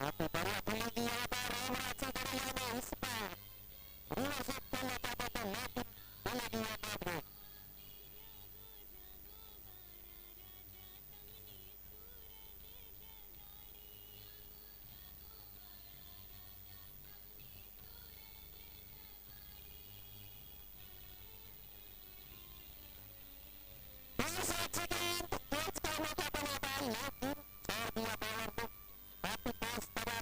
Tapi baru lagi ada Romrat Sigariano Ispa. Rusuk pala tapatan natin. Lagi ada bro. Saksikan, let's go mga kapanatan. Yakin, sa dia power po. Tapi pas pada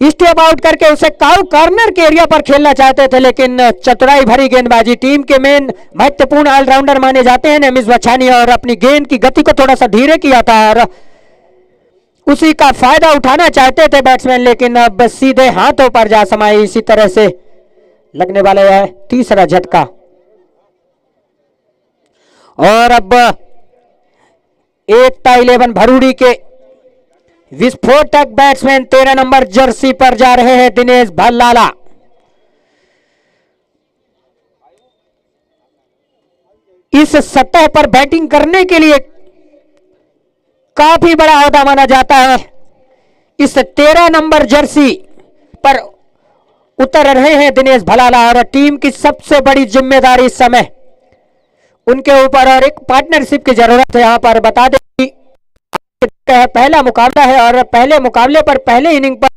step out करके उसे cow corner के area पर खेलना चाहते थे, लेकिन चतुराई भरी गेंदबाजी। टीम के मेन महत्वपूर्ण ऑलराउंडर माने जाते हैं नमीज बछानी, और अपनी गेंद की गति को थोड़ा सा धीरे किया था और उसी का फायदा उठाना चाहते थे बैट्समैन, लेकिन अब सीधे हाथों पर जा समाई। इसी तरह से लगने वाला है तीसरा झटका। और अब एकता 11 भरूड़ी के विस्फोटक बैट्समैन 13 नंबर जर्सी पर जा रहे हैं दिनेश भल्लाला। इस सतह पर बैटिंग करने के लिए काफी बड़ा ओहदा माना जाता है। इस 13 नंबर जर्सी पर उतर रहे हैं दिनेश भल्लाला, और टीम की सबसे बड़ी जिम्मेदारी इस समय उनके ऊपर, और एक पार्टनरशिप की जरूरत है। यहां पर बता दें कि पहला मुकाबला है, और पहले मुकाबले पर पहले इनिंग पर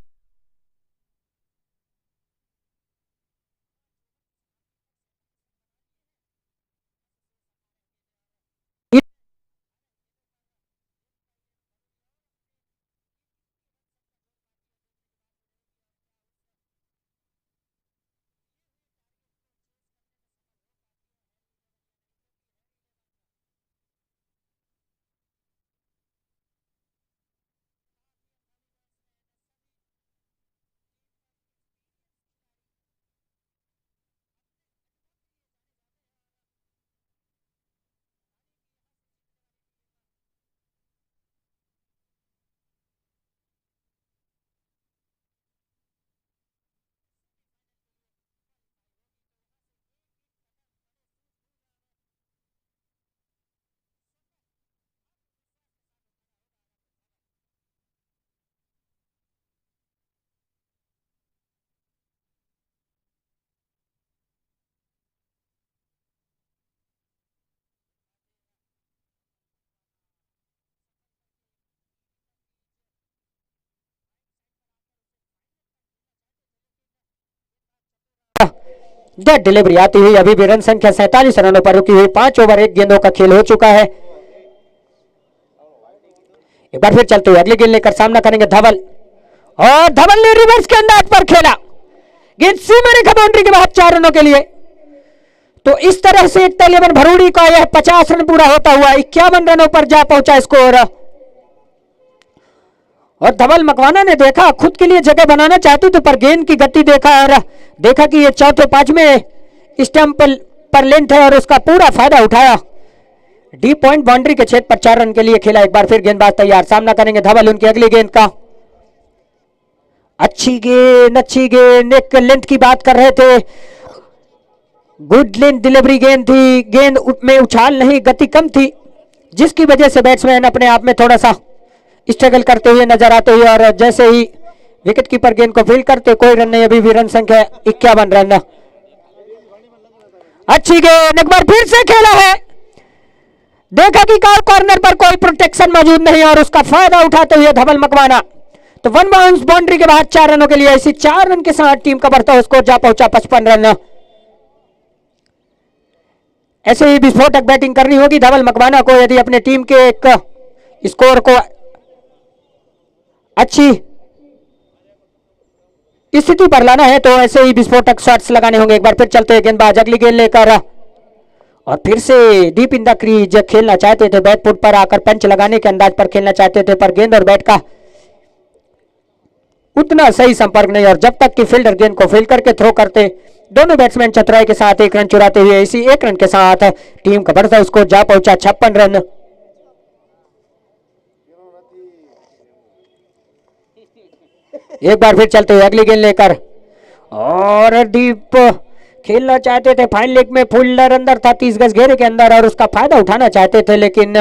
डेड डिलीवरी आती हुई। अभी भी रन संख्या 47 रनों पर रुकी हुई। 5 ओवर 1 गेंदों का खेल हो चुका है। एक बार फिर चलते हुए अगली गेंद लेकर सामना करेंगे धवल, और धवल ने रिवर्स के अंदाज पर खेला। गेंद सीमा रेखा बाउंड्री के बाहर 4 रनों के लिए। तो इस तरह से 11 भरूड़ी का यह 50 रन पूरा होता हुआ 51 रनों पर जा पहुंचा स्कोर। और धवल मकवाना ने देखा, खुद के लिए जगह बनाना चाहती थी, पर गेंद की गति देखा और देखा कि ये चौथे 5वें स्टंप पर लेंथ है, और उसका पूरा फायदा उठाया। डीप पॉइंट बाउंड्री के छेद पर 4 रन के लिए खेला। एक बार फिर गेंदबाज तैयार, सामना करेंगे धवल उनकी अगली गेंद का। अच्छी गेंद एक लेंथ की बात कर रहे थे। गुड लेंथ डिलीवरी गेंद थी। गेंद में उछाल नहीं, गति कम थी, जिसकी वजह से बैट्समैन अपने आप में थोड़ा सा स्ट्रगल करते हुए नजर आते हुए, और जैसे ही विकेट कीपर गेंद को फील्ड करते, कोई रन नहीं। अभी भी रन संख्या 51 रन। अच्छी गेंद एक बार फिर से खेला है। देखा कि कॉर्नर पर कोई प्रोटेक्शन मौजूद नहीं, और उसका फायदा उठाते हुए धवल मकवाना। तो 1 बाउंस बाउंड्री के बाद 4 रनों के लिए। इसी 4 रन के साथ टीम का बढ़ता हुआ स्कोर जा पहुंचा 55 रन। ऐसे ही विस्फोटक बैटिंग करनी होगी धवल मकवाना को, यदि अपने टीम के एक स्कोर को अच्छी स्थिति पर लाना है, तो ऐसे ही विस्फोटक शॉट्स लगाने होंगे। एक बार फिर चलते हैं गेंदबाज अगली गेंद लेकर, और फिर से डीप इन द क्रीज खेलना चाहते थे। बैट फुट पर आकर पंच लगाने के अंदाज पर खेलना चाहते थे, पर गेंद और बैट का उतना सही संपर्क नहीं, और जब तक कि फील्डर गेंद को फील्ड करके थ्रो करते, दोनों बैट्समैन चतुराई के साथ 1 रन चुराते हुए इसी 1 रन के साथ टीम का बढ़ता स्कोर जा पहुंचा 56 रन। एक बार फिर चलते हुए अगली गेंद लेकर, और डीप खेलना चाहते थे। फाइन लेग में फील्डर अंदर था 30 गज घेरे के अंदर, और उसका फायदा उठाना चाहते थे, लेकिन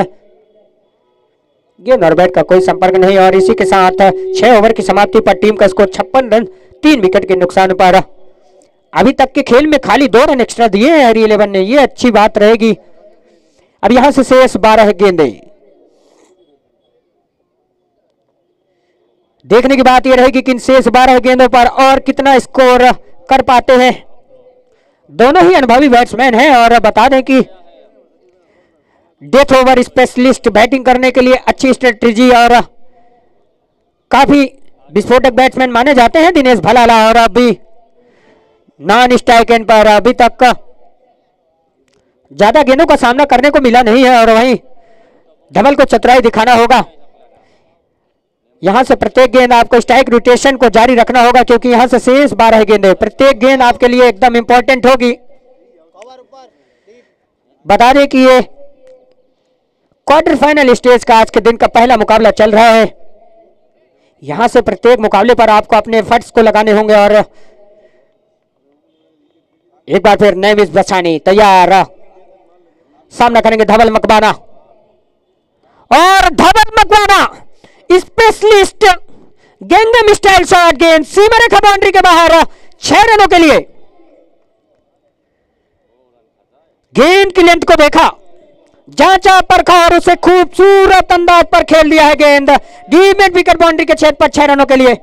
गेंद और बैट का कोई संपर्क नहीं। और इसी के साथ 6 ओवर की समाप्ति पर टीम का स्कोर 56 रन 3 विकेट के नुकसान पर। अभी तक के खेल में खाली 2 रन एक्स्ट्रा दिए हैं हरी 11 ने, ये अच्छी बात रहेगी। अब यहां से शेष 12 गेंदें। देखने की बात यह रहेगी कि इन शेष 12 गेंदों पर और कितना स्कोर कर पाते हैं। दोनों ही अनुभवी बैट्समैन हैं, और बता दें कि डेथ ओवर स्पेशलिस्ट बैटिंग करने के लिए अच्छी स्ट्रेटेजी और काफी विस्फोटक बैट्समैन माने जाते हैं दिनेश भलाला, और अभी नॉन स्ट्राइक एंड पर अभी तक ज्यादा गेंदों का सामना करने को मिला नहीं है, और वहीं धवल को चतुराई दिखाना होगा। यहां से प्रत्येक गेंद आपको स्ट्राइक रोटेशन को जारी रखना होगा, क्योंकि यहां से शेष 12 गेंदें, प्रत्येक गेंद आपके लिए एकदम इंपॉर्टेंट होगी। बता दें कि ये क्वार्टर फाइनल स्टेज का आज के दिन का पहला मुकाबला चल रहा है। यहां से प्रत्येक मुकाबले पर आपको अपने एफर्ट्स को लगाने होंगे, और एक बार फिर नेमिस बचानी तैयार, सामना करेंगे धवल मकवाना, और धवल मकवाना स्पेशलिस्ट गेंद में स्टाइल शॉट, गेंद सीमा रेखा बाउंड्री के बाहर 6 रनों के लिए। गेंद की लेंथ को देखा, जांचा परखा और उसे खूबसूरत अंदाज पर खेल दिया है गेंद डीप मिड विकेट बाउंड्री के छेद पर 6 रनों के लिए।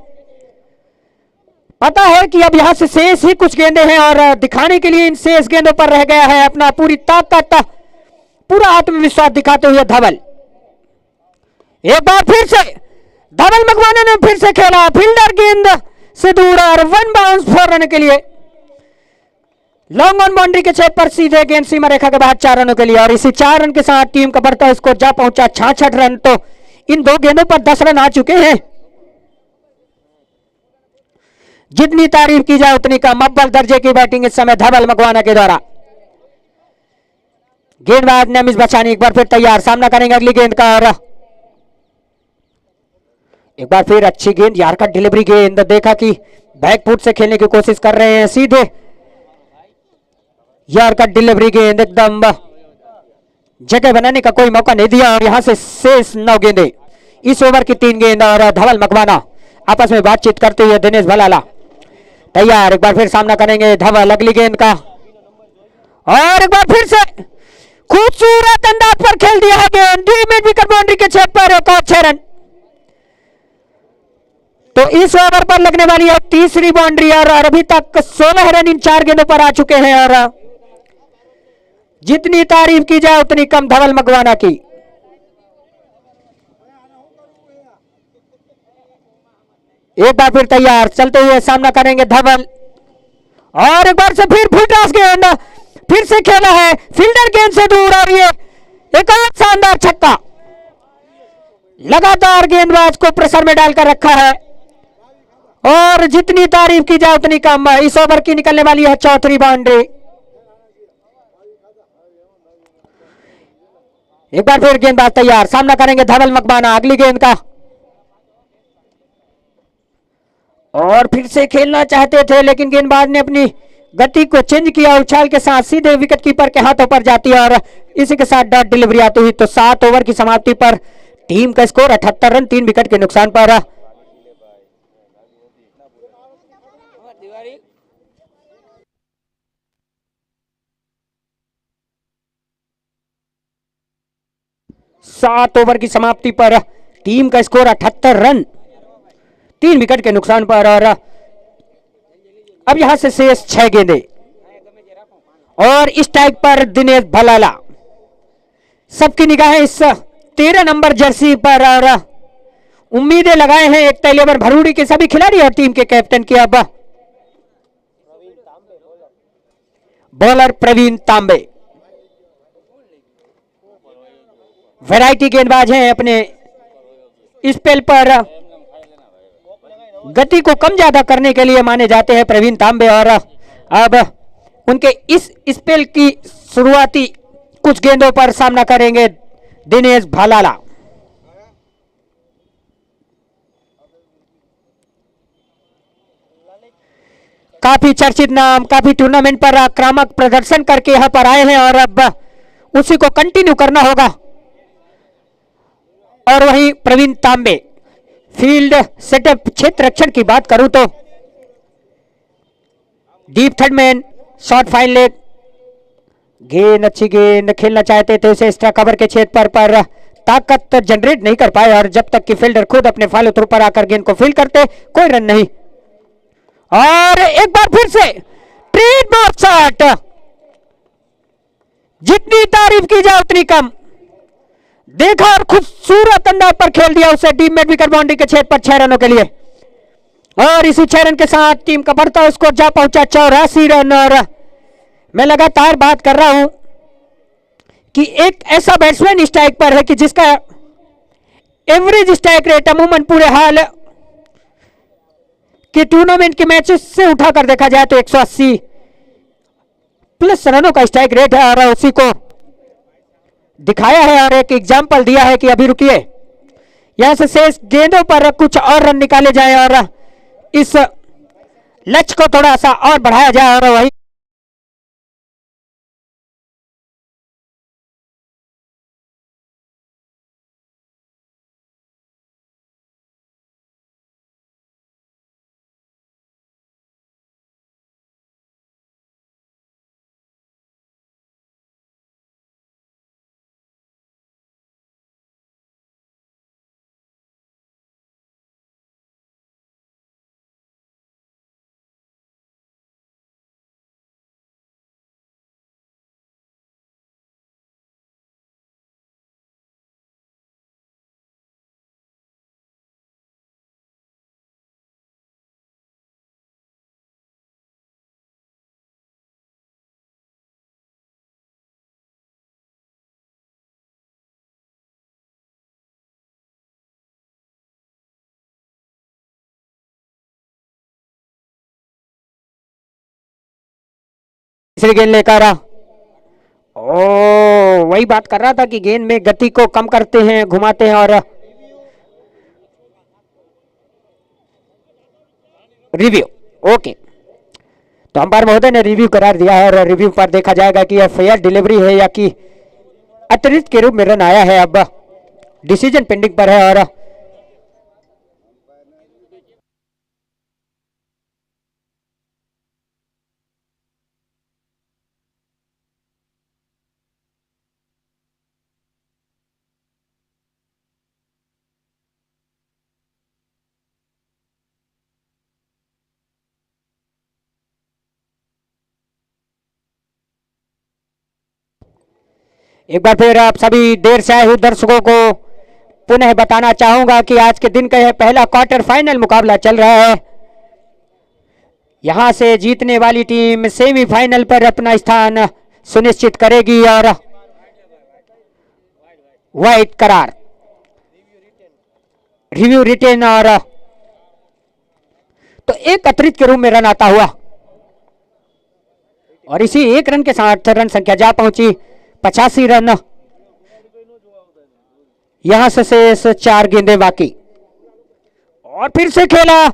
पता है कि अब यहां से शेष ही कुछ गेंदें हैं, और दिखाने के लिए इन शेष गेंदों पर रह गया है अपना पूरी ताकत, पूरा आत्मविश्वास दिखाते हुए धवल। एक बार फिर से धवल मकवाना ने फिर से खेला, फील्डर गेंद से दूर और 1 बाउंस 4 रन के लिए। लॉन्ग ऑन बाउंड्री के छेद पर सीधे गेंद सीमा रेखा के बाहर 4 रनों के लिए, और इसी 4 रन के साथ टीम का बढ़ता स्कोर जा पहुंचा 66 रन। तो इन 2 गेंदों पर 10 रन आ चुके हैं। जितनी तारीफ की जाए उतनी कम, अव्वल दर्जे की बैटिंग इस समय धवल मकवाना के द्वारा। गेंदबाज नेमिस बचानी एक बार फिर तैयार, सामना करेंगे अगली गेंद का, और एक बार फिर अच्छी गेंद, यार का डिलीवरी गेंद, देखा कि बैक फुट से खेलने की कोशिश कर रहे हैं, सीधे यार का डिलीवरी गेंद, एकदम जगह बनाने का कोई मौका नहीं दिया, और यहां से शेष 9 गेंदें, इस ओवर की 3 गेंद, और धवल मकवाना आपस में बातचीत करते हुए दिनेश भलाला तैयार। एक बार फिर सामना करेंगे धवल अगली गेंद का, और एक बार फिर से खूबसूरत अंदाज पर खेल दिया है गेंद डीप मिड विकेट बाउंड्री के छेद पर, एक और 6 रन। तो इस ओवर पर लगने वाली है तीसरी बाउंड्री, और अभी तक 16 रन इन 4 गेंदों पर आ चुके हैं, और जितनी तारीफ की जाए उतनी कम धवल मकवाना की। एक बार फिर तैयार, चलते हुए सामना करेंगे धवल, और एक बार से फिर फुलटॉस गेंद, फिर से खेला है फील्डर गेंद से दूर, और ये एक और शानदार छक्का। लगातार गेंदबाज को प्रेशर में डालकर रखा है, और जितनी तारीफ की जाए उतनी कम। इस ओवर की निकलने वाली है चौथी बाउंड्री। एक बार फिर गेंदबाज तैयार, सामना करेंगे धवल मकवाना अगली गेंद का, और फिर से खेलना चाहते थे, लेकिन गेंदबाज ने अपनी गति को चेंज किया, उछाल के साथ सीधे विकेट कीपर के हाथों पर जाती है, और इसी के साथ डॉट डिलीवरी आती हुई। तो 7 ओवर की समाप्ति पर टीम का स्कोर 78 रन 3 विकेट के नुकसान पर। सात ओवर की समाप्ति पर टीम का स्कोर 78 रन 3 विकेट के नुकसान पर, और अब यहां से शेष 6 गेंदें, और स्ट्राइक पर दिनेश भलाला। सबकी निगाहें इस 13 नंबर जर्सी पर, और उम्मीदें लगाए हैं एक तैलेवर भरूड़ी के सभी खिलाड़ी और टीम के कैप्टन की। अब बॉलर प्रवीण तांबे वैरायटी गेंदबाज हैं, अपने स्पेल पर गति को कम ज्यादा करने के लिए माने जाते हैं प्रवीण तांबे, और अब उनके इस स्पेल की शुरुआती कुछ गेंदों पर सामना करेंगे दिनेश भलाला। काफी चर्चित नाम, काफी टूर्नामेंट पर आक्रामक प्रदर्शन करके यहां पर आए हैं, और अब उसी को कंटिन्यू करना होगा। और वहीं प्रवीण तांबे फील्ड सेटअप क्षेत्र रक्षण की बात करूं तो deep third man, short fine leg, गेंद अच्छी गेंद खेलना चाहते थे उसे एक्स्ट्रा कवर के छेद पर ताकत जनरेट नहीं कर पाए, और जब तक कि फील्डर खुद अपने फॉलो थ्रू पर आकर गेंद को फील्ड करते कोई रन नहीं। और एक बार फिर से ट्रेड बॉल शॉट, जितनी तारीफ की जाए उतनी कम। देखा और खूबसूरत अंदाज पर खेल दिया उसे डीप मिड विकेट बाउंड्री के छेद पर 6 रनों के लिए। और इसी 6 रन के साथ टीम का बढ़ता स्कोर जा पहुंचा 84 रन। और मैं लगातार बात कर रहा हूं कि एक ऐसा बैट्समैन स्ट्राइक पर है कि जिसका एवरेज स्ट्राइक रेट अमूमन पूरे हाल के टूर्नामेंट के मैचेस से उठाकर देखा जाए तो 180 प्लस रनों का स्ट्राइक रेट है। और उसी को दिखाया है और एक एग्जाम्पल दिया है कि अभी रुकिए, यहां से शेष गेंदों पर कुछ और रन निकाले जाए और इस लक्ष्य को थोड़ा सा और बढ़ाया जाए। और वही तीसरी गेंद लेकर वही बात कर रहा था कि गेंद में गति को कम करते हैं, घुमाते हैं। और रिव्यू ओके, तो अंपायर महोदय ने रिव्यू करार दिया है और रिव्यू पर देखा जाएगा कि यह फेयर डिलीवरी है या कि अतिरिक्त के रूप में रन आया है। अब डिसीजन पेंडिंग पर है। और एक बार फिर आप सभी देर से आए हुए दर्शकों को पुनः बताना चाहूंगा कि आज के दिन का यह पहला क्वार्टर फाइनल मुकाबला चल रहा है। यहां से जीतने वाली टीम सेमीफाइनल पर अपना स्थान सुनिश्चित करेगी। और वाइट करार, रिव्यू रिटेन, और तो एक अतिरिक्त के रूप में रन आता हुआ और इसी एक रन के साथ रन संख्या जा पहुंची 85 रन। यहां से शेष 4 गेंदें बाकी। और फिर से खेला,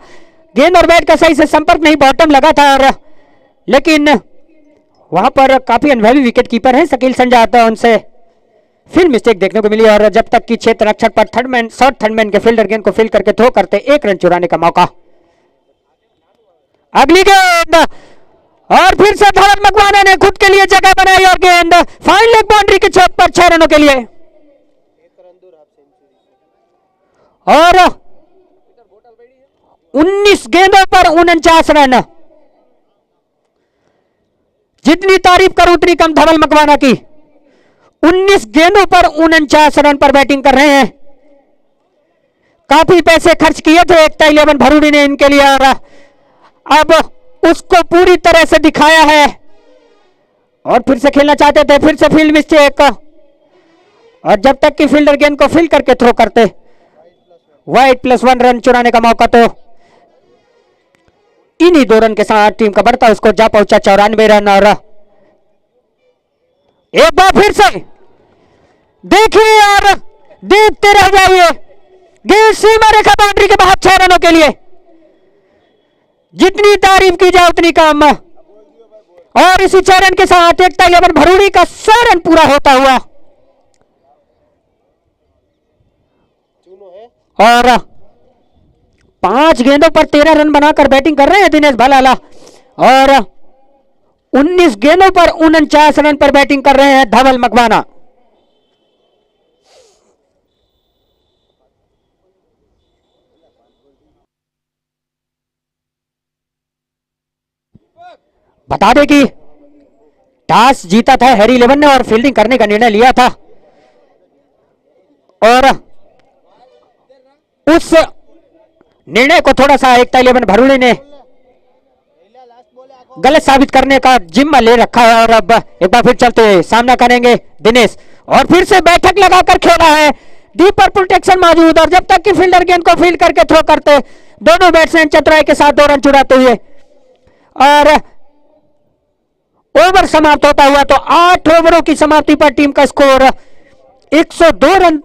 गेंद और बैट का सही से संपर्क नहीं, बॉटम लगा था। और लेकिन वहां पर काफी अनुभवी विकेट कीपर है शकील संजाता, उनसे फिर मिस्टेक देखने को मिली। और जब तक कि क्षेत्र रक्षक पर थर्ड मैन के फील्डर गेंद को फील्ड करके थ्रो करते, 1 रन चुराने का मौका। अगली गेंद और फिर से धवल मकवाना ने खुद के लिए जगह बनाई और गेंद फाइन लेग बाउंड्री की चौक पर 6 रनों के लिए। और 19 गेंदों पर 49 रन। जितनी तारीफ करूं उतनी कम धवल मकवाना की। 19 गेंदों पर 49 रन पर बैटिंग कर रहे हैं। काफी पैसे खर्च किए थे एकता 11 भरूड़ी ने इनके लिए और अब उसको पूरी तरह से दिखाया है। और फिर से खेलना चाहते थे, फिर से फील्ड मिस्टेक। और जब तक कि फील्डर गेंद को फील्ड करके थ्रो करते, वाइड +1 रन चुराने का मौका। तो इन्हीं 2 रन के साथ टीम का बढ़ता उसको जा पहुंचा 94 रन। और एक बार फिर से देखिए और देखते रह जाइए, गेंद सीमा रेखा बाउंड्री के बाहर 6 रनों के लिए। जितनी तारीफ की जाए उतनी कम। और इसी 6 रन के साथ एकता 11 भरूड़ी का 100 रन पूरा होता हुआ। और 5 गेंदों पर 13 रन बनाकर बैटिंग कर रहे हैं दिनेश भलाला। और 19 गेंदों पर 49 रन पर बैटिंग कर रहे हैं धवल मकवाना। बता दें कि टॉस जीता था हैरी 11 ने और फील्डिंग करने का निर्णय लिया था। और उस निर्णय को थोड़ा सा एकता 11 भरूणी ने गलत साबित करने का जिम्मा ले रखा है और अब एक बार फिर चलते हुए सामना करेंगे दिनेश और फिर से बैठक लगाकर खेला है डीपर प्रोटेक्शन मौजूद और जब तक कि फील्डर गेंद को फील्ड करके थ्रो करते दोनों बैट्समैन चतुराई के साथ 2 रन चुराते हुए और ओवर समाप्त होता हुआ तो 8 ओवरों की समाप्ति पर टीम का स्कोर 102 रन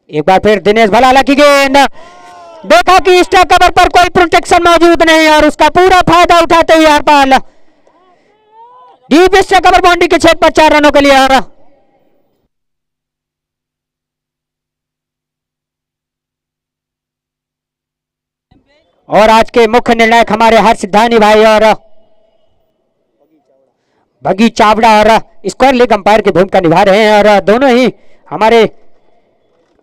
एक बार फिर दिनेश भलाला की गेंद, देखा कि स्टैक कवर पर कोई प्रोटेक्शन मौजूद नहीं और उसका पूरा फायदा उठाते हुए Harpal deep stack cover boundary के छेद पर 4 रनों के लिए आ रहा। और आज के मुख्य निर्णायक हमारे हर्ष धानी भाई और बगी चावड़ा और स्क्वायर लेग अंपायर की भूमिका निभा रहे हैं और दोनों ही हमारे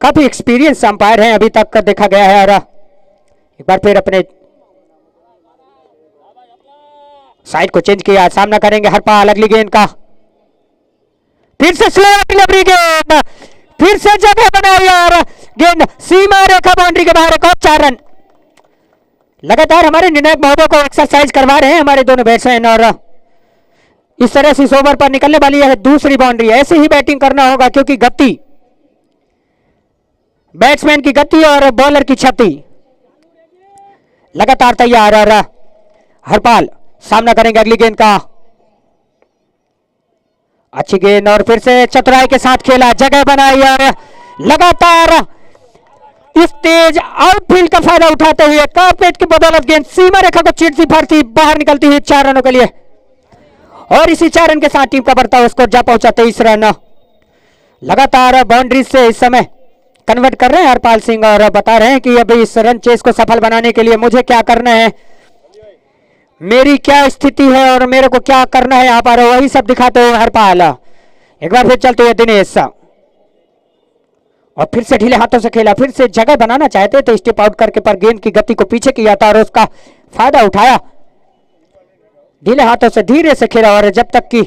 काफी एक्सपीरियंस अंपायर हैं अभी तक देखा गया है। और एक बार फिर अपने साइड को चेंज किया, सामना करेंगे हरपाल अगली गेंद का, फिर से स्लो डिलीवरी गेंद, फिर से जगह बनाई और गेंद सीमा रेखा बाउंड्री के बाहर, एक और 4 रन। लगातार हमारे निर्णायक महोदय को एक्सरसाइज करवा रहे हैं हमारे दोनों बैट्समैन और इस तरह से इस ओवर पर निकलने वाली है दूसरी बाउंड्री। ऐसे ही बैटिंग करना होगा क्योंकि गति, बैट्समैन की गति और बॉलर की क्षति लगातार तैयार। और हरपाल सामना करेंगे अगली गेंद का, अच्छी गेंद और फिर से चतुराई के साथ खेला, जगह बनाई और लगातार इस तेज आउटफील्ड का फायदा उठाते हुए कारपेट की बदौलत गेंद सीमा रेखा को चीरती फाड़ती बाहर निकलती हुई 4 रनों के लिए। और इसी 4 रन के साथ टीम का बढ़ता हुआ स्कोर जा पहुंचा 23 रन। लगातार बाउंड्री से इस समय कन्वर्ट कर रहे हैं हरपाल सिंह और बता रहे हैं कि अभी इस रन चेस को सफल बनाने के लिए मुझे क्या करना है, मेरी क्या स्थिति है और मेरे को क्या करना है यहाँ पर, वही सब दिखाते हुए हरपाल। एक बार फिर चलते हुए दिनेश और फिर से ढीले हाथों से खेला, फिर से जगह बनाना चाहते थे स्टेप आउट करके पर गेंद की गति को पीछे किया था और उसका फायदा उठाया, ढीले हाथों से धीरे से खेला और जब तक कि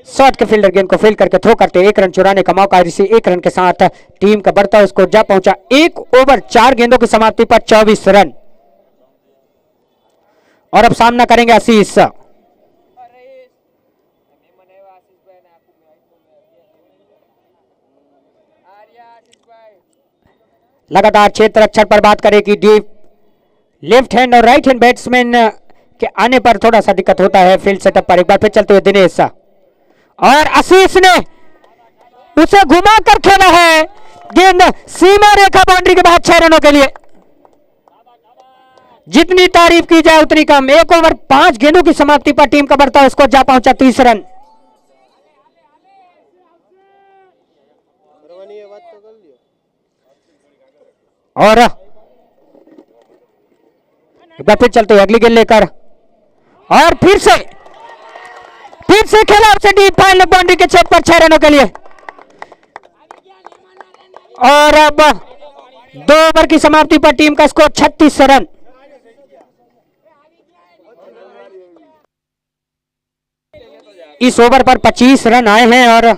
शॉट के फील्डर गेंद को फील्ड करके थ्रो करते 1 रन चुराने का मौका, इसी 1 रन के साथ टीम का बढ़ता स्कोर जा पहुंचा 1 ओवर 4 गेंदों की समाप्ति पर 24 रन। और अब सामना करेंगे आशीष, लगातार क्षेत्र अक्षर पर बात करें कि डीप लेफ्ट हैंड और राइट हैंड बैट्समैन के आने पर थोड़ा सा दिक्कत होता है फील्ड सेटअप पर। एक बार फिर चलते हुए दिनेश और आशीष ने उसे घुमा कर खेला है, गेंद सीमा रेखा बाउंड्री के बाद 6 रनों के लिए। जितनी तारीफ की जाए उतनी कम, 1 ओवर 5 गेंदों की समाप्ति पर टीम का बढ़ता स्कोर जा पहुंचा 30 रन। और एक बार फिर चलते हुए अगली गेंद लेकर और फिर से खेला उसे डीप फाइनल बाउंड्री के छेद पर 6 रनों के लिए। और अब 2 ओवर की समाप्ति पर टीम का स्कोर 36 रन। इस ओवर पर 25 रन आए हैं और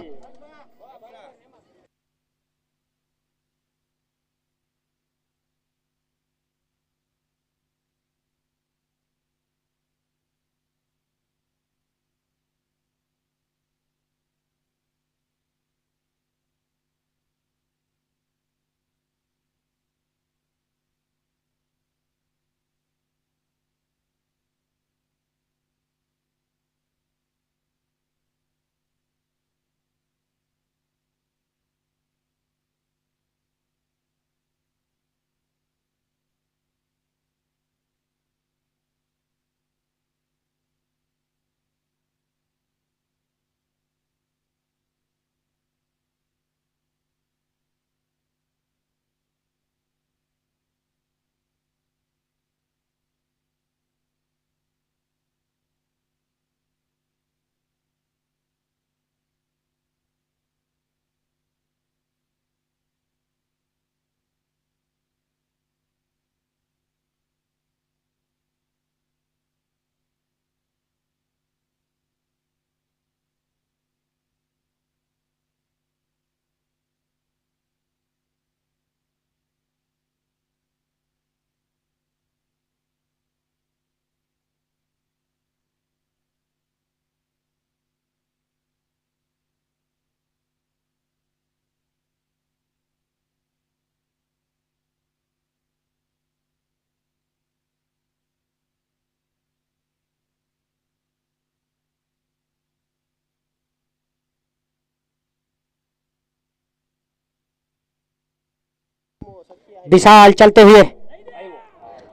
विशाल चलते हुए,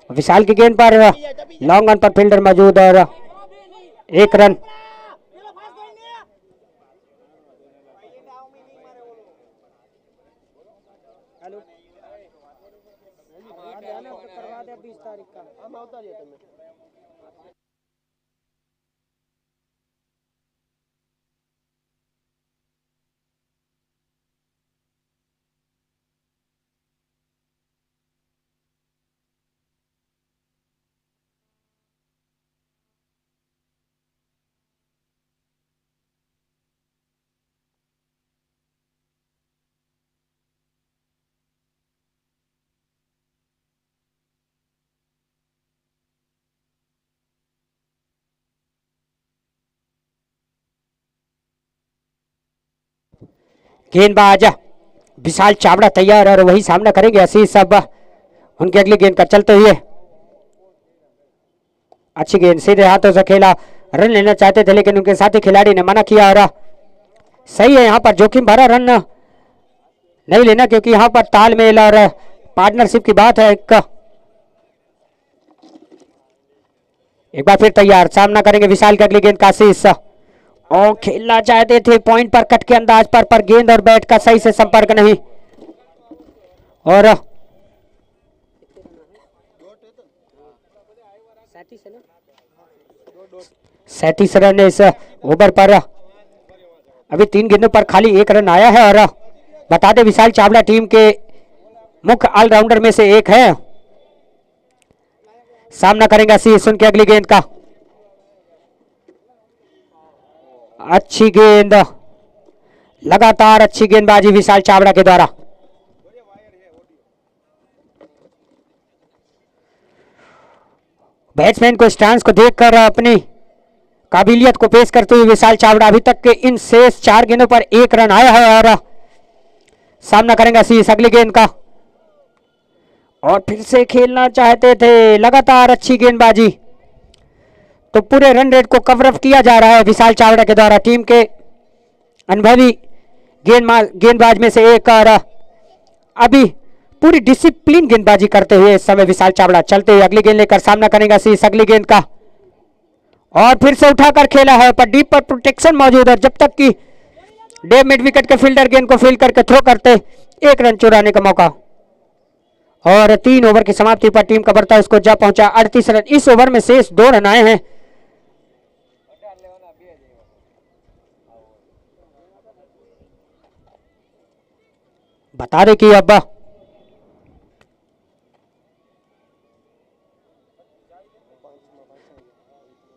विशाल की गेंद पर लॉन्ग ऑन पर फील्डर मौजूद और 1 रन। गेंदबाज विशाल चावड़ा तैयार और वही सामना करेंगे आशीष। अब उनकी अगली गेंद का चलते हुए, अच्छी गेंद सीधे हाथों से खेला, रन लेना चाहते थे लेकिन उनके साथी खिलाड़ी ने मना किया और सही है, यहाँ पर जोखिम भरा रन नहीं लेना क्योंकि यहाँ पर तालमेल और पार्टनरशिप की बात है। एक बार फिर तैयार, सामना करेंगे विशाल की अगली गेंद का आशीष और खेलना चाहते थे पॉइंट पर कट के अंदाज पर गेंद और बैट का सही से संपर्क नहीं और 37 रन इस ओवर पर। अभी 3 गेंदों पर खाली 1 रन आया है और बता दें विशाल चावड़ा टीम के मुख्य ऑलराउंडर में से एक है। सामना करेंगे आशीष उनकी अगली गेंद का, अच्छी गेंद, लगातार अच्छी गेंदबाजी विशाल चावड़ा के द्वारा। बैट्समैन को स्टांस को देखकर अपनी काबिलियत को पेश करते हुए विशाल चावड़ा अभी तक के इन शेष 4 गेंदों पर 1 रन आया है और सामना करेंगे आशीष अगली गेंद का और फिर से खेलना चाहते थे, लगातार अच्छी गेंदबाजी, तो पूरे रन रेट को कवर अप किया जा रहा है विशाल चावड़ा के द्वारा, टीम के अनुभवी गेंदबाज में से एक और अभी पूरी डिसिप्लिन गेंदबाजी करते हुए इस समय विशाल चावड़ा चलते हुए अगली गेंद लेकर सामना करेगा आशीष अगली गेंद का और फिर से उठाकर खेला है पर डीप पर प्रोटेक्शन मौजूद है। जब तक कि डेव मिड विकेट के फील्डर गेंद को फील्ड करके थ्रो करते 1 रन चुराने का मौका और 3 ओवर की समाप्ति पर टीम का बढ़ता उसको जा पहुंचा 38 रन। इस ओवर में शेष 2 रन आए हैं। बता दें कि अब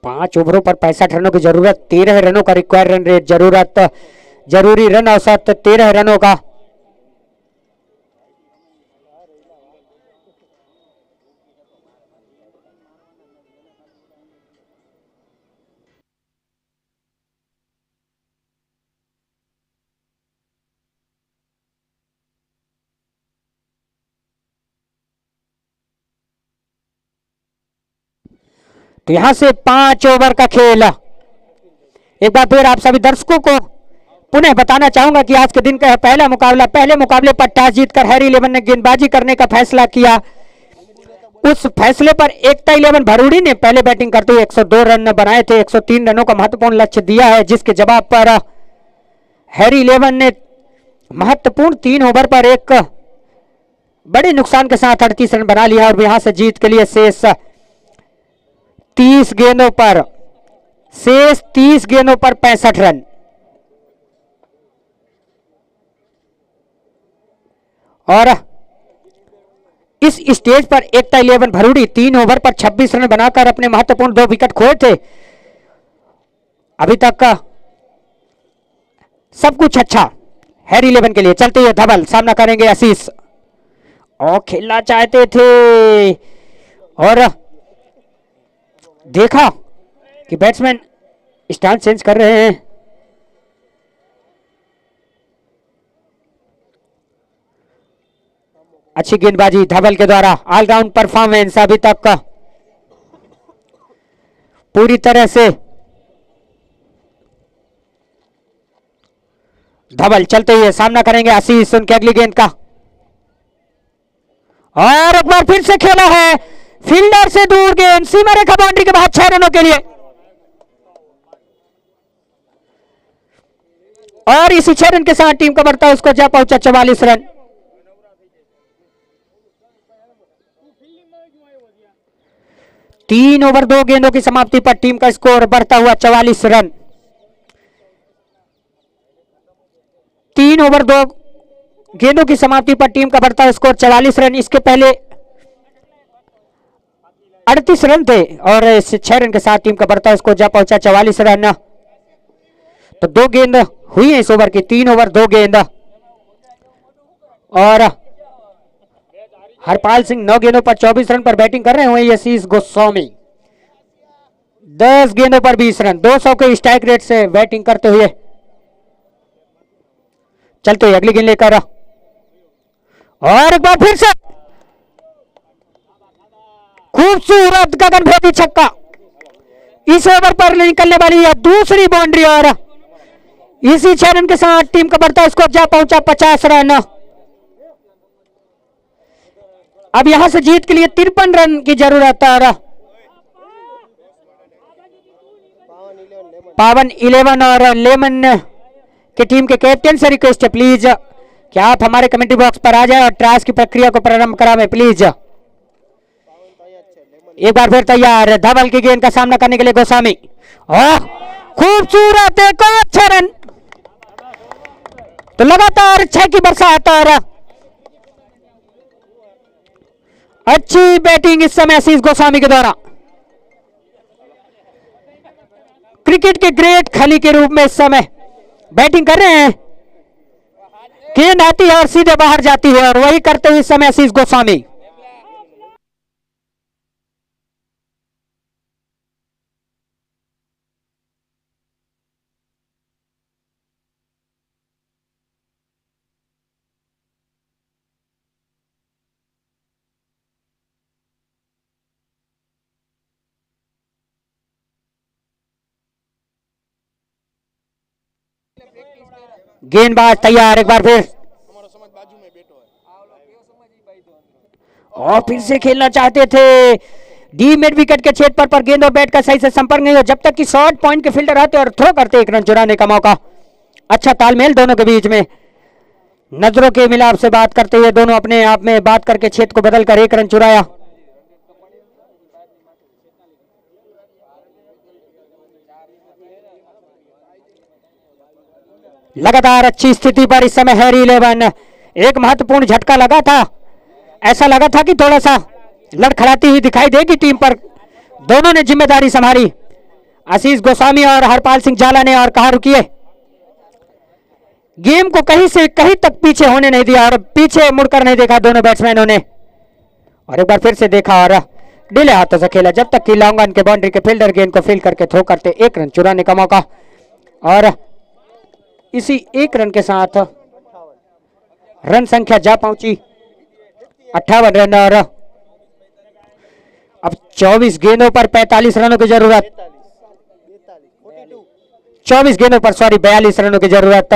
5 ओवरों पर 65 रनों की जरूरत, 13 रनों का रिक्वायर्ड रन रेट, जरूरी रन औसत 13 रनों का। तो यहां से 5 ओवर का खेल। एक बार फिर आप सभी दर्शकों को पुनः बताना चाहूंगा कि आज के दिन का पहला मुकाबला, पहले मुकाबले पर टॉस जीतकर हैरी इलेवन ने गेंदबाजी करने का फैसला किया। उस फैसले पर एकता इलेवन भरूड़ी ने पहले बैटिंग करते हुए 102 रन बनाए थे। 103 रनों का महत्वपूर्ण लक्ष्य दिया है, जिसके जवाब पर हैरी इलेवन ने महत्वपूर्ण 3 ओवर पर एक बड़े नुकसान के साथ 38 रन बना लिया और यहां से जीत के लिए शेष 30 गेंदों पर 65 रन। और इस स्टेज पर एकता इलेवन भरूड़ी 3 ओवर पर 26 रन बनाकर अपने महत्वपूर्ण 2 विकेट खोए थे। अभी तक का सब कुछ अच्छा हैरी इलेवन के लिए। चलते हुए धवल, सामना करेंगे आशीष और खेलना चाहते थे और देखा कि बैट्समैन स्टांस चेंज कर रहे हैं। अच्छी गेंदबाजी धवल के द्वारा, ऑलराउंड परफॉर्मेंस अभी तक का पूरी तरह से। धवल चलते हुए सामना करेंगे आशीष उनकी अगली गेंद का और एक बार फिर से खेला है, फील्डर से दूर गेंद, सीमा रेखा बाउंड्री के बाद 6 रनों के लिए। और इसी 6 रन के साथ टीम का बढ़ता उसको जा पहुंचा 44 रन। तीन ओवर 2 गेंदों की समाप्ति पर टीम का स्कोर बढ़ता हुआ 44 रन। 3 ओवर 2 गेंदों की समाप्ति पर टीम का बढ़ता स्कोर 44 रन। इसके पहले 38 रन थे और इस 6 रन के साथ टीम का बढ़ता स्कोर जा पहुंचा 44 रन। तो 2 गेंद हुई है इस ओवर की, 3 ओवर 2 गेंद। और हरपाल सिंह 9 गेंदों पर 24 रन पर बैटिंग कर रहे हैं। आशीष गोस्वामी 10 गेंदों पर 20 रन, 200 के स्ट्राइक रेट से बैटिंग करते हुए चलते हुए अगली गेंद लेकर, और एक बार फिर से खूबसूरत गगनभेदी छक्का। इस ओवर पर निकलने वाली है दूसरी बाउंड्री और इसी 6 रन के साथ टीम का बढ़ता स्कोर जा पहुंचा 50 रन। अब यहां से जीत के लिए 53 रन की जरूरत है। और पावन 11 और लेमन की टीम के कैप्टन से रिक्वेस्ट है प्लीज क्या आप हमारे कमेंट्री बॉक्स पर आ जाए और ट्रायल्स की प्रक्रिया को प्रारंभ करावें प्लीज। एक बार फिर तैयार, धवल की गेंद का सामना करने के लिए गोस्वामी, खूबसूरत एक और 6 रन। तो लगातार 6 की बरसात और अच्छी बैटिंग इस समय आशीष गोस्वामी के द्वारा। क्रिकेट के ग्रेट खली के रूप में इस समय बैटिंग कर रहे हैं। गेंद आती है और सीधे बाहर जाती है और वही करते हुए इस समय आशीष गोस्वामी। गेंदबाज तैयार, एक बार फिर और फिर से खेलना चाहते थे। डी मिड विकेट के क्षेत्र पर गेंद और बैट का सही से संपर्क नहीं हो जब तक कि शॉर्ट पॉइंट के फील्डर आते और थ्रो करते 1 रन चुराने का मौका। अच्छा तालमेल दोनों के बीच में, नजरों के मिलाप से बात करते हुए दोनों अपने आप में बात करके क्षेत्र को बदलकर 1 रन चुराया। लगातार अच्छी स्थिति पर इस समय हैरी 11। एक महत्वपूर्ण झटका लगा था, ऐसा लगा था कि थोड़ा सा लड़खड़ाती हुई दिखाई देगी टीम पर। दोनों ने जिम्मेदारी संभाली, आशीष गोस्वामी और हरपाल सिंह झाला ने, और कहा रुकिए। गेम को कहीं से कहीं तक पीछे होने नहीं दिया और पीछे मुड़कर नहीं देखा दोनों बैट्समैनों ने। और एक बार फिर से देखा और ढीले हाथों से खेला जब तक कि लॉन्ग ऑन के बाउंड्री के फील्डर गेंद को फील्ड करके थ्रो करते 1 रन चुराने का मौका। और इसी 1 रन के साथ रन संख्या जा पहुंची 58 रन। और अब 24 गेंदों पर 45 रनों की जरूरत, 24 गेंदों पर 42 रनों की जरूरत।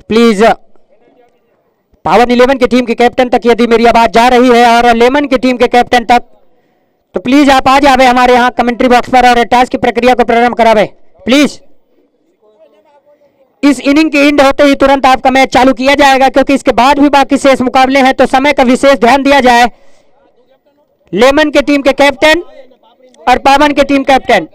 प्लीज पावन 11 की टीम के कैप्टन तक यदि मेरी आवाज जा रही है और लेमन की टीम के कैप्टन तक, तो प्लीज आप आ जावे हमारे यहाँ कमेंट्री बॉक्स पर और टास्क की प्रक्रिया को प्रारंभ करावे प्लीज। इस इनिंग के एंड होते ही तुरंत आपका मैच चालू किया जाएगा क्योंकि इसके बाद भी बाकी शेष मुकाबले हैं, तो समय का विशेष ध्यान दिया जाए। लेमन के टीम के कैप्टन और पावन के टीम कैप्टन,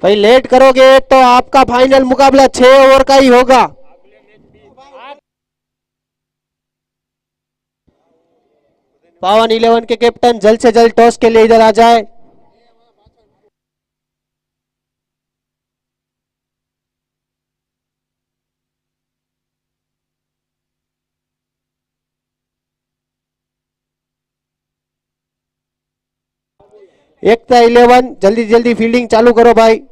भाई लेट करोगे तो आपका फाइनल मुकाबला 6 ओवर का ही होगा। पावन 11 के कैप्टन जल्द से जल्द टॉस के लिए इधर आ जाए। एकता 11 जल्दी जल्दी फील्डिंग चालू करो भाई।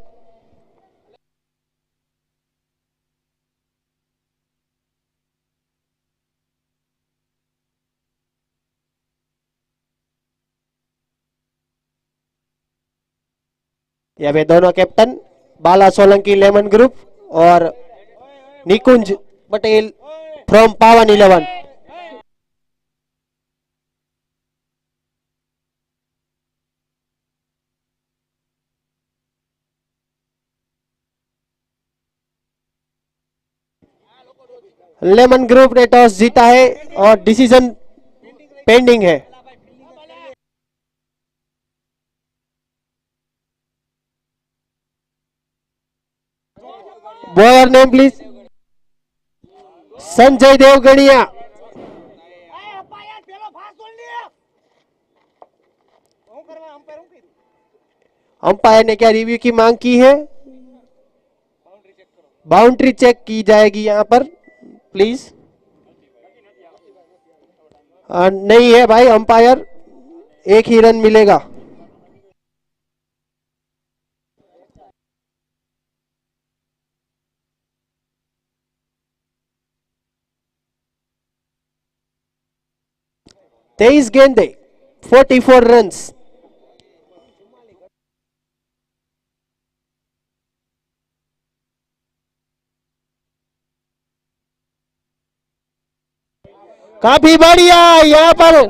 यहाँ पे दोनों कैप्टन बाला सोलंकी लेमन ग्रुप और निकुंज पटेल फ्रॉम पावन 11। लेमन ग्रुप ने टॉस जीता है और डिसीजन पेंडिंग है। Buyer name please. Sanjay Devganiya. Umpire ने क्या रिव्यू की मांग की है? बाउंड्री चेक की जाएगी यहां पर प्लीज। नहीं है भाई अंपायर, एक ही रन मिलेगा। तेईस गेंदे 44 रन्स। काफी बढ़िया यहाँ पर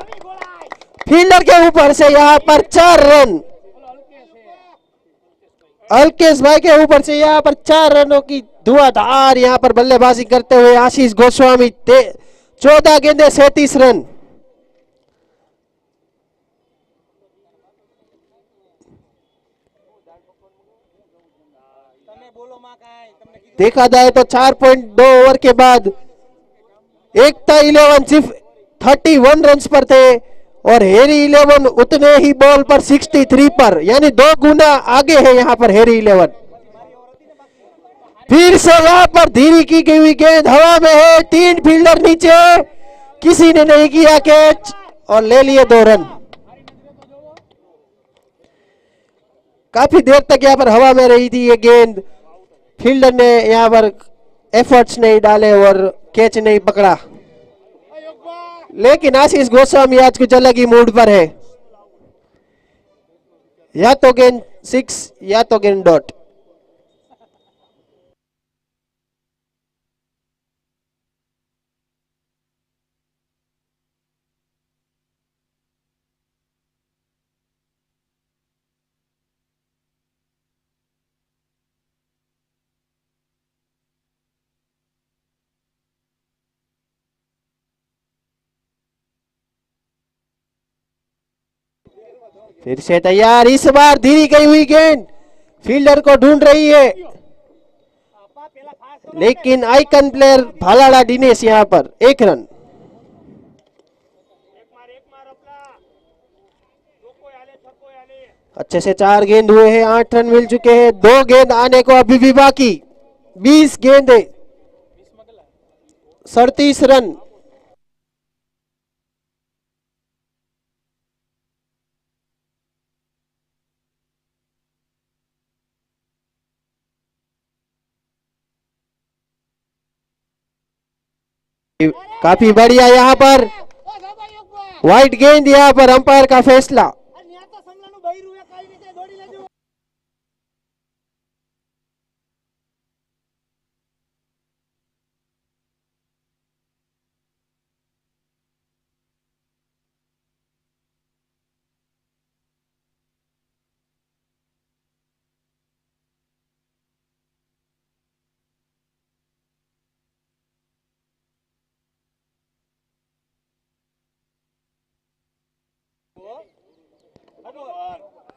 फील्डर के ऊपर से यहाँ पर 4 रन। अल्केश भाई के ऊपर से यहाँ पर 4 रनों की धुआंधार यहाँ पर बल्लेबाजी करते हुए आशीष गोस्वामी 14 गेंदे 37 रन। देखा जाए तो 4.2 ओवर के बाद एकता 11 सिर्फ 31 रन पर थे और हेरी 11 उतने ही बॉल पर 63 पर, यानी 2 गुना आगे है यहाँ पर हेरी 11। फिर से यहाँ पर धीरे की गई हुई गेंद हवा में है, 3 फील्डर नीचे, किसी ने नहीं किया कैच और ले लिए 2 रन। काफी देर तक यहाँ पर हवा में रही थी ये गेंद, फील्डर ने यहाँ पर एफर्ट्स नहीं डाले और कैच नहीं पकड़ा। लेकिन आशीष गोस्वामी आज कुछ अलग ही मूड पर है, या तो गेंद 6 या तो गेंद डॉट। फिर से तैयार, इस बार धीरी गई हुई गेंद फील्डर को ढूंढ रही है, लेकिन आइकन प्लेयर भालाड़ा दिनेश यहां पर 1 रन। अच्छे से 4 गेंद हुए हैं, 8 रन मिल चुके हैं, 2 गेंद आने को अभी भी बाकी। 20 गेंदे 37 रन। काफी बढ़िया यहाँ पर व्हाइट गेंद, यहाँ पर अंपायर का फैसला।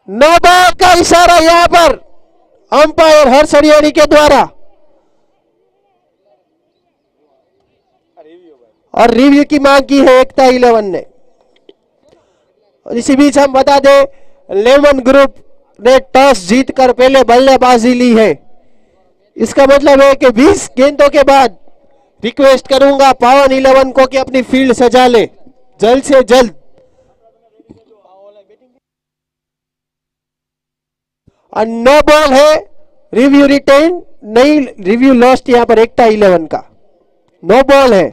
नो बॉल का इशारा यहां पर अंपायर हर्ष हरियाणी के द्वारा, और रिव्यू की मांग की है एकता 11 ने। और इसी बीच हम बता दें लेमन ग्रुप ने टॉस जीतकर पहले बल्लेबाजी ली है। इसका मतलब है कि 20 गेंदों के बाद रिक्वेस्ट करूंगा पावन 11 को कि अपनी फील्ड सजा ले जल्द से जल्द। नो बॉल है, रिव्यू रिटेन नहीं, रिव्यू लॉस्ट यहां पर एकता 11 का। नो बॉल है,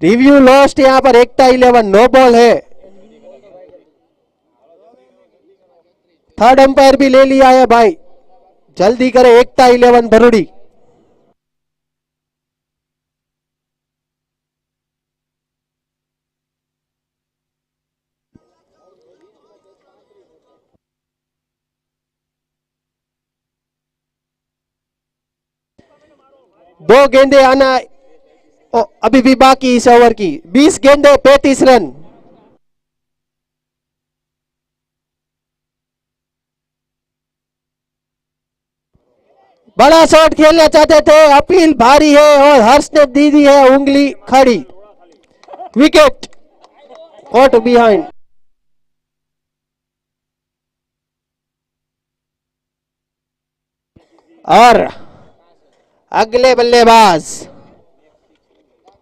रिव्यू लॉस्ट यहां पर एकता 11, नो बॉल है। थर्ड अंपायर भी ले लिया है भाई, जल्दी करे। एकता 11 भरूड़ी। दो गेंदे आना अभी भी बाकी इस ओवर की। 20 गेंदे 35 रन। बड़ा शॉट खेलना चाहते थे, अपील भारी है और हर्ष ने दी दी है उंगली खड़ी। Wicket out behind. और अगले बल्लेबाज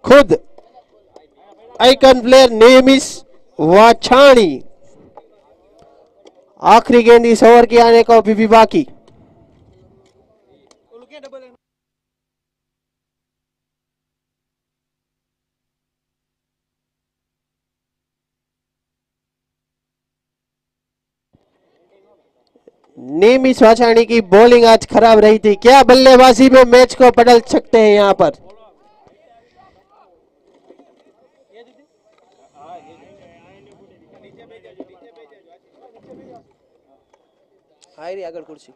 खुद आइकन प्लेयर नेमिस वाछाणी। आखिरी गेंद इस ओवर की आने को अभी भी बाकी। नेमिस वाछाणी की बॉलिंग आज खराब रही थी, क्या बल्लेबाजी में मैच को बदल सकते हैं यहां पर। आगर कुर्सी।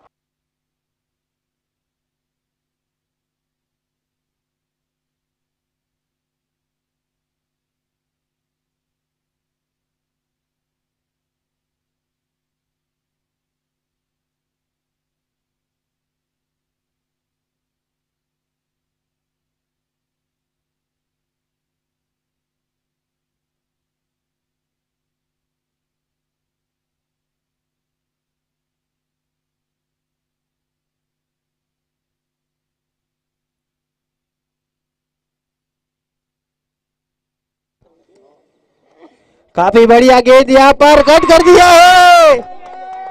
काफी बढ़िया गेंद यहां पर कट कर दिया है।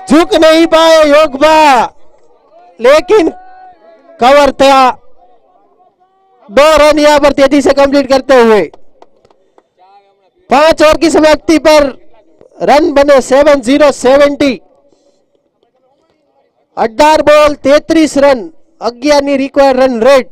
झुक नहीं पाए योगबा, लेकिन कवर था। 2 रन यहां पर तेजी से कंप्लीट करते हुए 5 ओवर की समाप्ति पर रन बने 70 18 ball 33 run, 11 required run rate.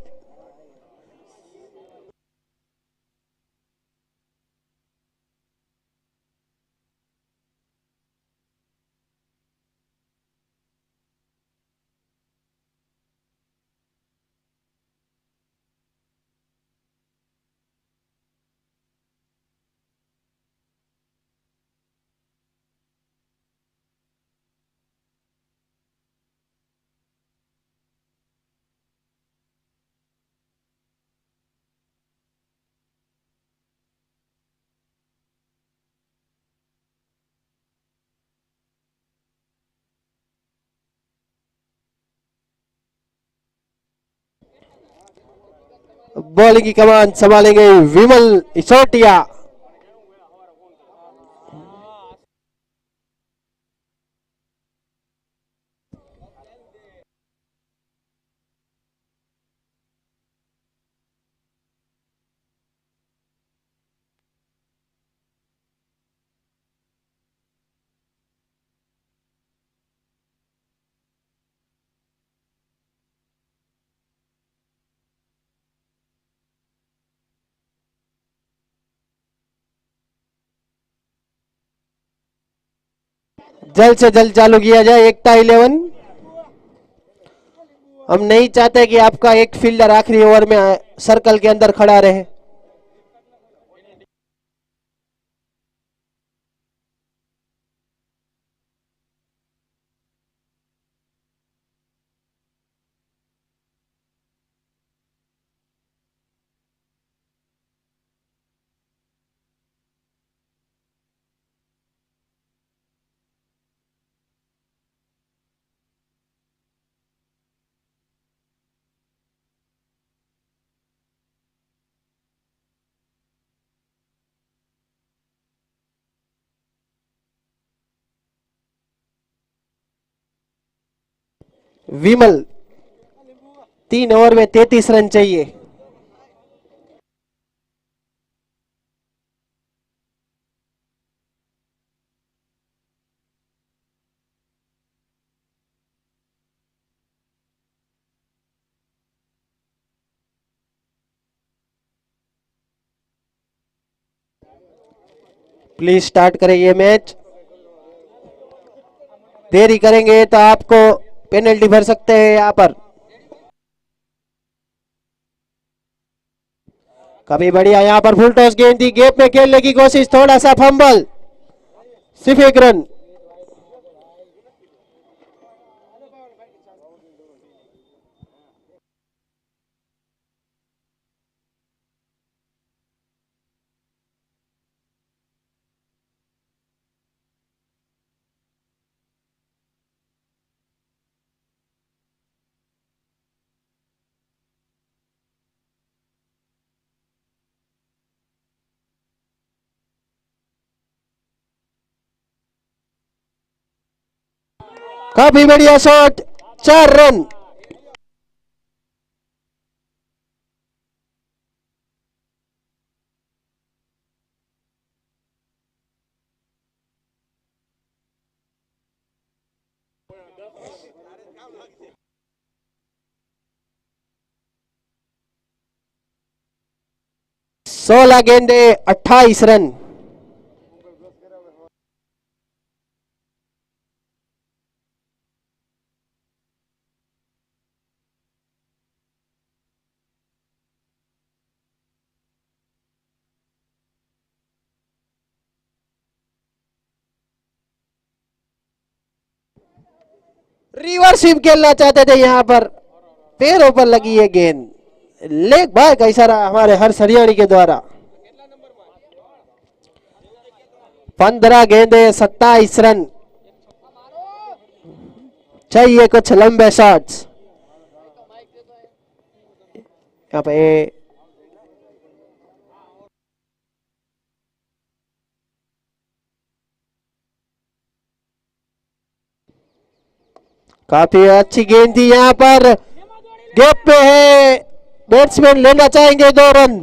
Bowling की कमान संभालेंगे विमल इचोटिया। जल्द से जल्द चालू किया जाए एकता 11। हम नहीं चाहते कि आपका एक फील्डर आखिरी ओवर में सर्कल के अंदर खड़ा रहे। विमल 3 ओवर में 33 रन चाहिए। प्लीज स्टार्ट करें ये मैच। देरी करेंगे तो आपको पेनल्टी भर सकते हैं यहाँ पर। कभी बढ़िया यहाँ पर फुल टॉस गेंद दी, गैप में खेलने की कोशिश, थोड़ा सा फंबल, सिर्फ एक रन। काफी बढ़िया शॉट, 4 रन। सोलह गेंदे 28 रन। रिवर्स स्वीप खेलना चाहते थे यहाँ पर, पैरों पर लगी है गेंद, लेग बाय का इशारा हमारे हर्ष हरियाणी के द्वारा। 15 गेंदे 27 रन। चाहिए कुछ लंबे शॉट्स यहाँ पे। काफी अच्छी गेंद थी यहाँ पर, गैप पे है, बैट्समैन लेना चाहेंगे 2 रन।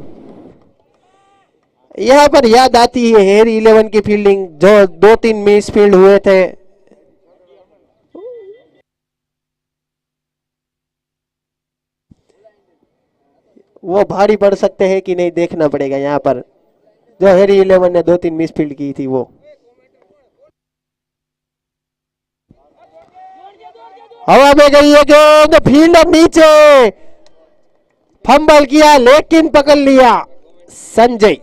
यहाँ पर याद आती है हेयर 11 की फील्डिंग, जो 2-3 मिस फील्ड हुए थे। वो भारी पड़ सकते हैं कि नहीं देखना पड़ेगा यहाँ पर, जो हेयर 11 ने 2-3 मिस फील्ड की थी वो। हवा में गई है गेंद, फील्डर नीचे, फंबल किया लेकिन पकड़ लिया संजय।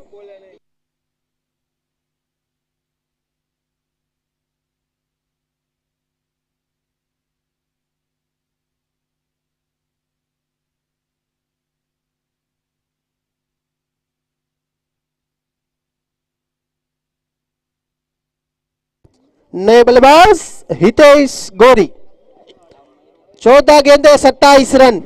नए बल्लेबाज हितेश गोरी, 14 गेंदे 27 रन।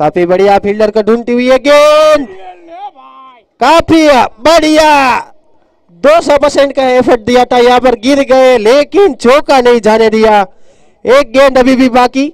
काफी बढ़िया फील्डर को ढूंढती हुई है गेंद, काफी बढ़िया, 200% का एफर्ट दिया था, यहाँ पर गिर गए लेकिन चौका नहीं जाने दिया। एक गेंद अभी भी बाकी।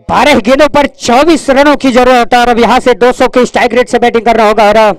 12 गेंदों पर 24 रनों की जरूरत है और अब यहां से 200 के स्ट्राइक रेट से बैटिंग करना होगा। और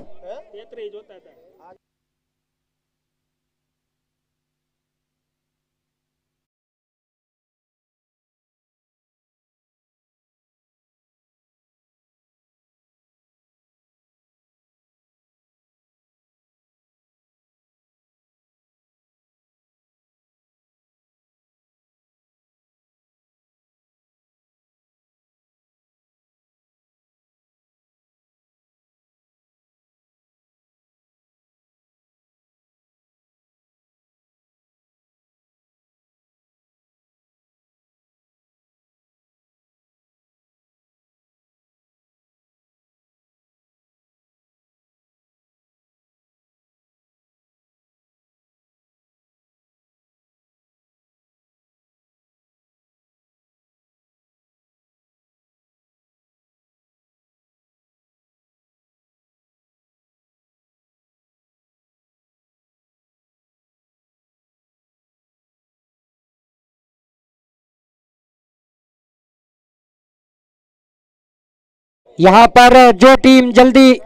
यहां पर जो टीम जल्दी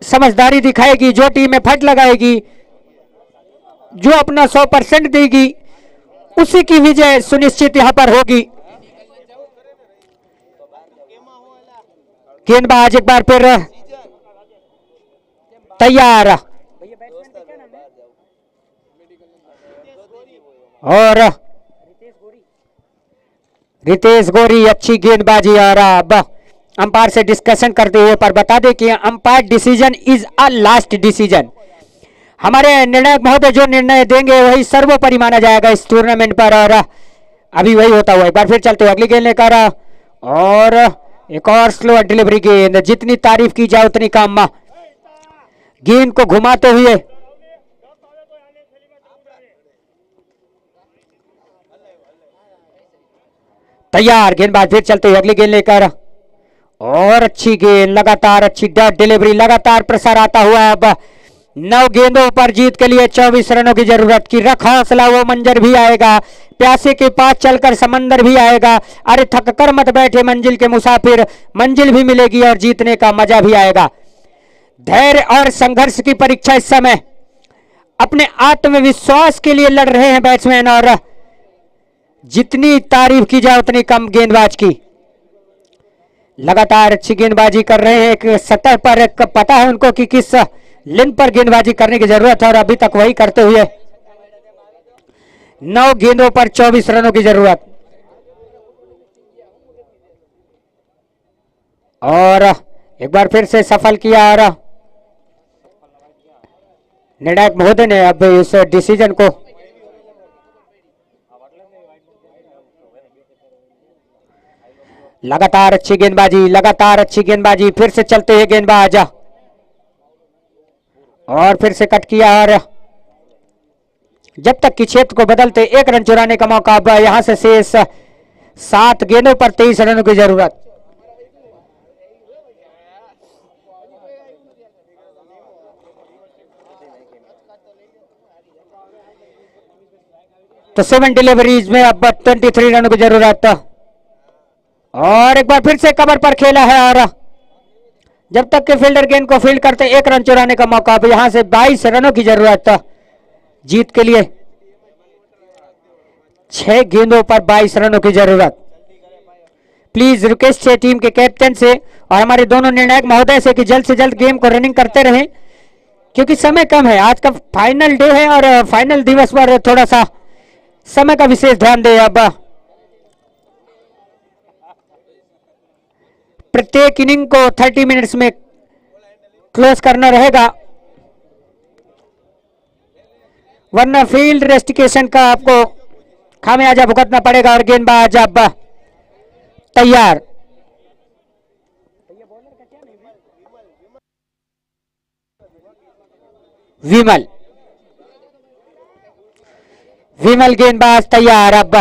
समझदारी दिखाएगी, जो टीम में फट लगाएगी, जो अपना 100% देगी, उसी की विजय सुनिश्चित यहां पर होगी। गेंदबाज एक बार फिर तैयार और रितेश गोरी अच्छी गेंदबाजी। और अब अंपायर से डिस्कशन करते हुए पर बता दें कि umpire decision is a last decision. हमारे निर्णायक महोदय जो निर्णय देंगे वही सर्वोपरि माना जाएगा इस टूर्नामेंट पर। और अभी वही होता हुआ एक बार फिर चलते हुए अगली गेंद लेकर और एक और स्लो डिलीवरी गेंद। जितनी तारीफ की जाए उतनी कम। गेंद को घुमाते हुए तैयार। गेंदबाज फिर चलते हुए अगली गेंद लेकर और अच्छी गेंद, लगातार अच्छी डॉट डिलीवरी, लगातार प्रसार आता हुआ। अब 9 गेंदों पर जीत के लिए 24 रनों की जरूरत की। रख हौसला, वो मंजर भी आएगा। प्यासे के पास चलकर समंदर भी आएगा। अरे थक कर मत बैठे मंजिल के मुसाफिर, मंजिल भी मिलेगी और जीतने का मजा भी आएगा। धैर्य और संघर्ष की परीक्षा इस समय अपने आत्मविश्वास के लिए लड़ रहे हैं बैट्समैन। और जितनी तारीफ की जाए उतनी कम गेंदबाज की। लगातार अच्छी गेंदबाजी कर रहे हैं। एक सतह पर एक पता है उनको कि किस लेंथ पर गेंदबाजी करने की जरूरत है और अभी तक वही करते हुए 9 गेंदों पर 24 रनों की जरूरत। और एक बार फिर से सफल किया और निर्णायक महोदय ने अब इस डिसीजन को लगातार अच्छी गेंदबाजी, लगातार अच्छी गेंदबाजी। फिर से चलते हैं गेंदबाज और फिर से कट किया। और जब तक कि क्षेत्र को बदलते 1 रन चुराने का मौका। अब यहां से शेष 7 गेंदों पर 23 रनों की जरूरत। तो 7 डिलीवरीज में अब 23 रनों की जरूरत। और एक बार फिर से कवर पर खेला है और जब तक के फील्डर गेंद को फील्ड करते 1 रन चुराने का मौका। अब यहां से 22 रनों की जरूरत जीत के लिए। 6 गेंदों पर 22 रनों की जरूरत। प्लीज रिक्वेस्ट है टीम के कैप्टन से और हमारे दोनों निर्णायक महोदय से कि जल्द से जल्द गेम को रनिंग करते रहें, क्योंकि समय कम है। आज का फाइनल डे है और फाइनल दिवस पर थोड़ा सा समय का विशेष ध्यान दें। अब प्रत्येक इनिंग को 30 मिनट्स में क्लोज करना रहेगा, वरना फील्ड रेस्टिकेशन का आपको खामियाजा भुगतना पड़ेगा। और गेंदबाज अब तैयार। विमल, विमल गेंदबाज तैयार। अब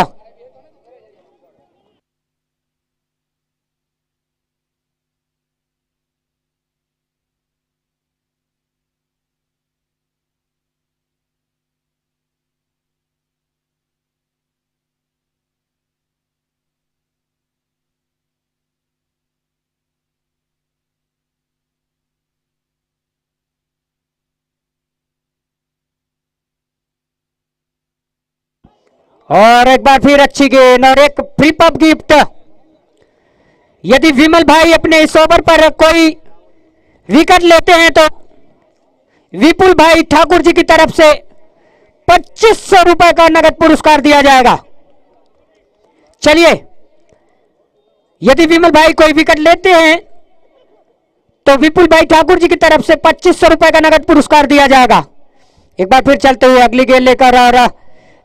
और एक बार फिर अच्छी गेंद और एक फ्री पॉप गिफ्ट। यदि विमल भाई अपने इस ओवर पर कोई विकेट लेते हैं तो विपुल भाई ठाकुर जी की तरफ से 2500 रुपए का नगद पुरस्कार दिया जाएगा। चलिए, यदि विमल भाई कोई विकेट लेते हैं तो विपुल भाई ठाकुर जी की तरफ से 2500 रुपए का नगद पुरस्कार दिया जाएगा। एक बार फिर चलते हुए अगली गेंद लेकर, और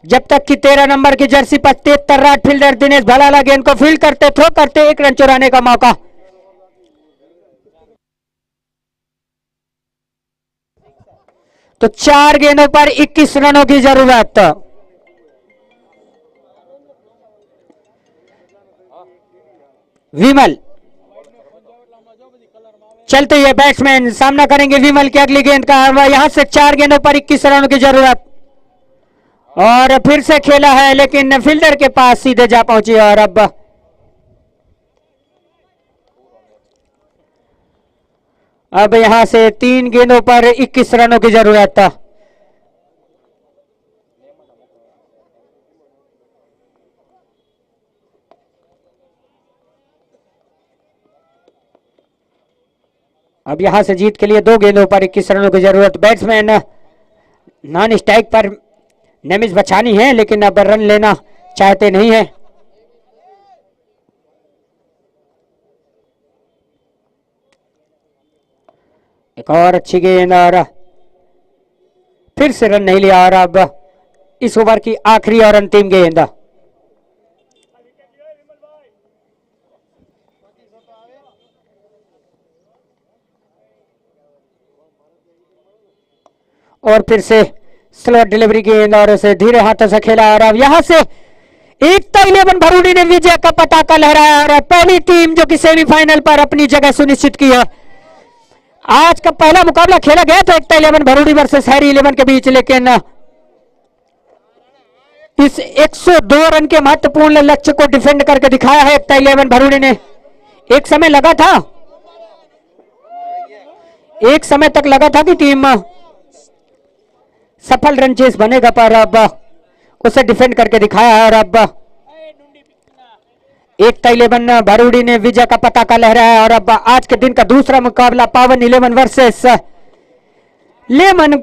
जब तक कि 13 नंबर की जर्सी पर 73 राट फील्डर दिनेश भलाला गेंद को फील्ड करते, थ्रो करते, 1 रन चुराने का मौका। तो 4 गेंदों पर 21 रनों की जरूरत। विमल चलते हुए बैट्समैन सामना करेंगे विमल की अगली गेंद का। यहां से 4 गेंदों पर 21 रनों की जरूरत, और फिर से खेला है लेकिन फील्डर के पास सीधे जा पहुंची। और अब यहां से 3 गेंदों पर 21 रनों की जरूरत। अब यहां से जीत के लिए 2 गेंदों पर 21 रनों की जरूरत। बैट्समैन नॉन स्ट्राइक पर नेमिस बचानी है, लेकिन अब रन लेना चाहते नहीं है। एक और अच्छी गेंद, और फिर से रन नहीं लिया। और अब इस ओवर की आखिरी और अंतिम गेंद। और फिर से स्लो डिलीवरी गेंद, और उसे धीरे हाथों से खेला। और अब यहां से एकता 11 भरूडी ने विजय का पताका लहराया, और पहली टीम जो कि सेमीफाइनल पर अपनी जगह सुनिश्चित की है। आज का पहला मुकाबला खेला गया था एकता 11 भरूडी वर्सेस हैरी 11 के बीच, लेकिन इस 102 रन के महत्वपूर्ण लक्ष्य को डिफेंड करके दिखाया है एकता 11 भरूडी ने। एक समय तक लगा था कि टीम सफल रन चेस बनेगा, पर अब उसे डिफेंड करके दिखाया है। और अब एकता 11 भरूडी ने विजय का पताका लहराया। और अब आज के दिन का दूसरा मुकाबला पावन 11 वर्सेस लेमन